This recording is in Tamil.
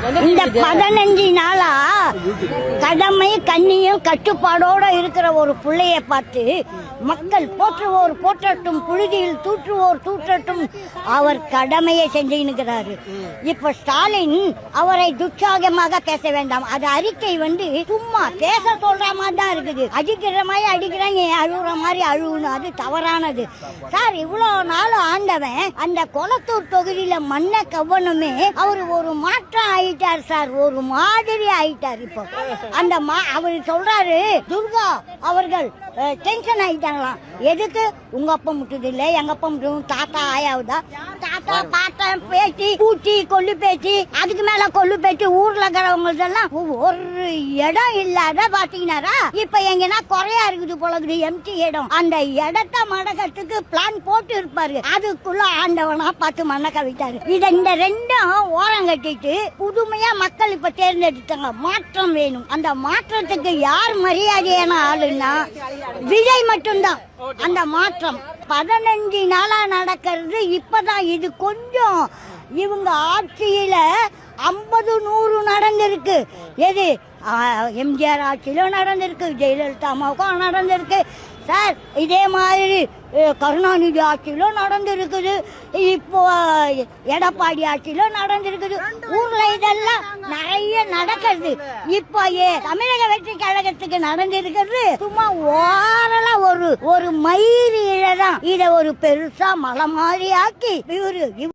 சார், இந்த 15 நாளா கடமை கண்ணியும் கட்டுப்பாடோட இருக்கிற ஒரு பிள்ளைய பார்த்து மக்கள் போற்றுவோர் போற்றட்டும், புழுதியில் தூற்றுவோர் தூற்றட்டும், அவர் கடமையை செஞ்சுக்கிறாரு. இப்ப ஸ்டாலின் அவரை துச்சாகமாக பேச வேண்டாம். அது அறிக்கை சும்மா பேச சொல்ற மாதிரி தான் இருக்குது. அடிக்கிற மாதிரி அடிக்கிறாங்க, அழுகுற மாதிரி அழுகணும், அது தவறானது சார். இவ்வளவு நாள் ஆண்டவன் அந்த கொளத்தூர் தொகுதியில மண்ணை கவனமே அவர் ஒரு மாற்றம் ஆயிட்டார் சார், ஒரு மாதிரி ஆயிட்டார். இப்போ அந்த அவர் சொல்றாரு, துர்கா அவர்கள் டென்ஷன் ஆயிட்டாங்களாம். எதுக்கு? உங்க அப்பா முட்டுது இல்ல, எங்க அப்பா முட்டு, தாத்தா ஆயாவுதா, தாத்தா பாட்டா பேச்சு கூட்டி கொல்லு பேச்சு, அதுக்கு மேல கொல்லு பேச்சு, ஊர்ல இருக்கிறவங்களெல்லாம் ஒரு இடம் இல்லாத பாத்தீங்கன்னா இப்ப எங்கன்னா குறையா இருக்குது போல, எம்டி இடம். அந்த இடத்த மடக்கத்துக்கு பிளான் போட்டு இருப்பாரு, அதுக்குள்ள ஆண்டவனா பார்த்து மண்ண கவிட்டாரு. இந்த ரெண்டும் ஓரம் கட்டிட்டு புதுமையா மக்கள் இப்ப தேர்ந்தெடுத்தாங்க. மாற்றம் வேணும். அந்த மாற்றத்துக்கு யார் மரியாதையான ஆளுன்னா விஜய் மட்டும்தான். அந்த மாற்றம் 15 நாளா நடக்கிறது இப்பதான். இது கொஞ்சம் இவங்க ஆட்சியில 50-100 நடந்திருக்கு. எது எம்ஜிஆர் ஆட்சியிலும் நடந்திருக்கு, ஜெயலலிதா அம்மாவுக்கும் நடந்திருக்கு சார். இதே மாதிரி கருணாநிதி ஆட்சியிலும் நடந்திருக்குது, இப்போ எடப்பாடி ஆட்சியிலும் நடந்திருக்குது. ஊர்ல இதெல்லாம் நிறைய நடக்கிறது. இப்போ தமிழக வெற்றி கழகத்துக்கு நடந்திருக்கிறது சும்மா ஓரளா ஒரு மயிரிழதான். இத ஒரு பெருசா மலை மாதிரி ஆக்கி இவரு